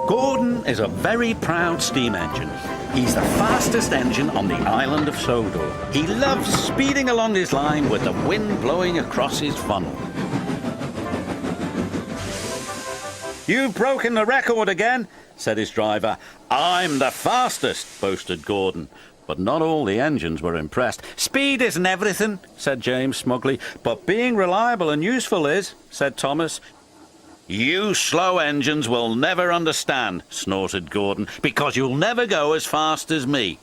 Gordon is a very proud steam engine. He's the fastest engine on the island of Sodor. He loves speeding along his line with the wind blowing across his funnel. "You've broken the record again," said his driver. "I'm the fastest," boasted Gordon. But not all the engines were impressed. "Speed isn't everything," said James smugly. "But being reliable and useful is," said Thomas. "You slow engines will never understand," snorted Gordon, "because you'll never go as fast as me."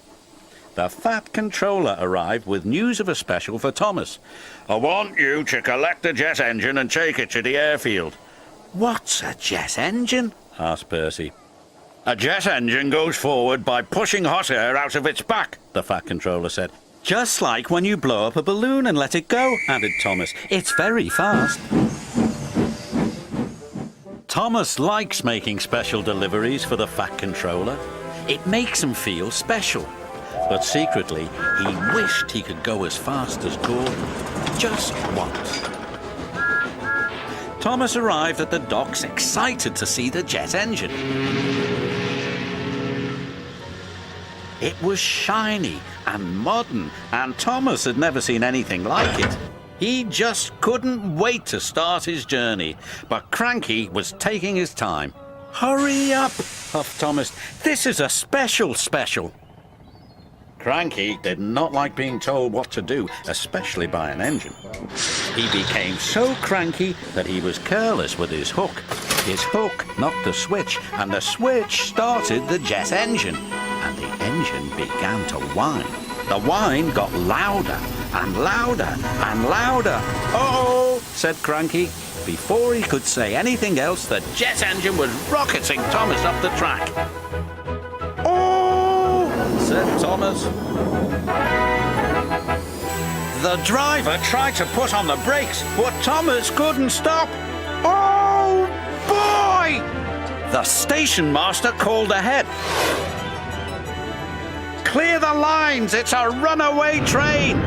The Fat Controller arrived with news of a special for Thomas. "I want you to collect a jet engine and take it to the airfield." "What's a jet engine?" asked Percy. "A jet engine goes forward by pushing hot air out of its back," the Fat Controller said. "Just like when you blow up a balloon and let it go," added Thomas. "It's very fast." Thomas likes making special deliveries for the Fat Controller. It makes him feel special. But secretly, he wished he could go as fast as Gordon. Just once. Thomas arrived at the docks excited to see the jet engine. It was shiny and modern, and Thomas had never seen anything like it. He just couldn't wait to start his journey, but Cranky was taking his time. "Hurry up," puffed Thomas. "This is a special. Cranky did not like being told what to do, especially by an engine. He became so cranky that he was careless with his hook. His hook knocked the switch, and the switch started the jet engine, and the engine began to whine. The whine got louder and louder and louder. "Oh!" said Cranky. Before he could say anything else, the jet engine was rocketing Thomas up the track. "Oh!" said Thomas. The driver tried to put on the brakes, but Thomas couldn't stop. "Oh, boy!" The station master called ahead. "Clear the lines, it's a runaway train!"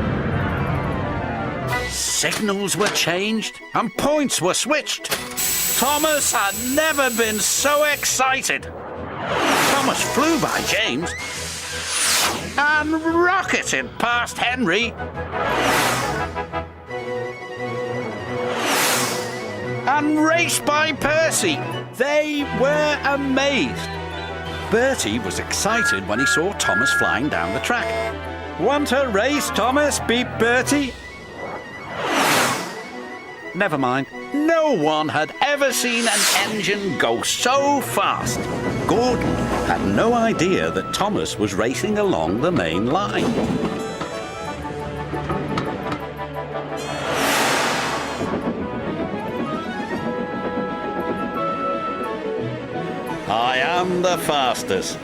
Signals were changed and points were switched. Thomas had never been so excited. Thomas flew by James and rocketed past Henry and raced by Percy. They were amazed. Bertie was excited when he saw Thomas flying down the track. "Want a race, Thomas?" beeped Bertie. Never mind. No one had ever seen an engine go so fast. Gordon had no idea that Thomas was racing along the main line. "I am the fastest,"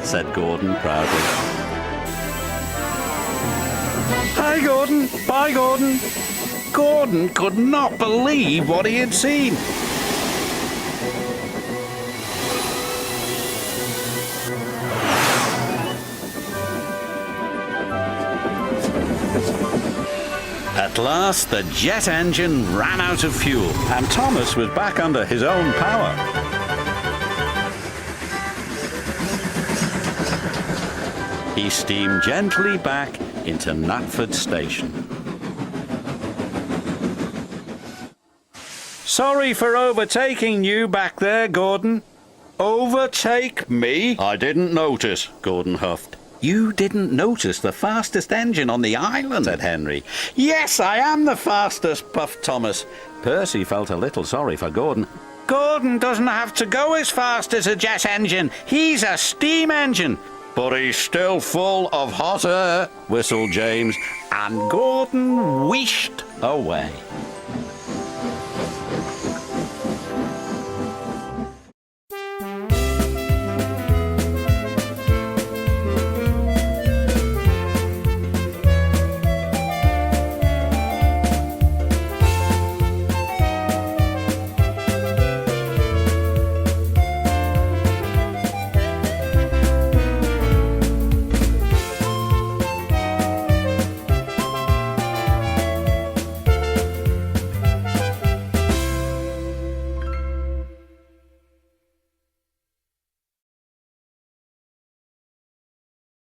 said Gordon proudly. "Hi, Gordon. Bye, Gordon." Gordon could not believe what he had seen. At last, the jet engine ran out of fuel, and Thomas was back under his own power. He steamed gently back into Knapford Station. "Sorry for overtaking you back there, Gordon." "Overtake me? I didn't notice," Gordon huffed. "You didn't notice the fastest engine on the island," said Henry. "Yes, I am the fastest," puffed Thomas. Percy felt a little sorry for Gordon. "Gordon doesn't have to go as fast as a jet engine. He's a steam engine." "But he's still full of hot air," whistled James, and Gordon wheeshed away.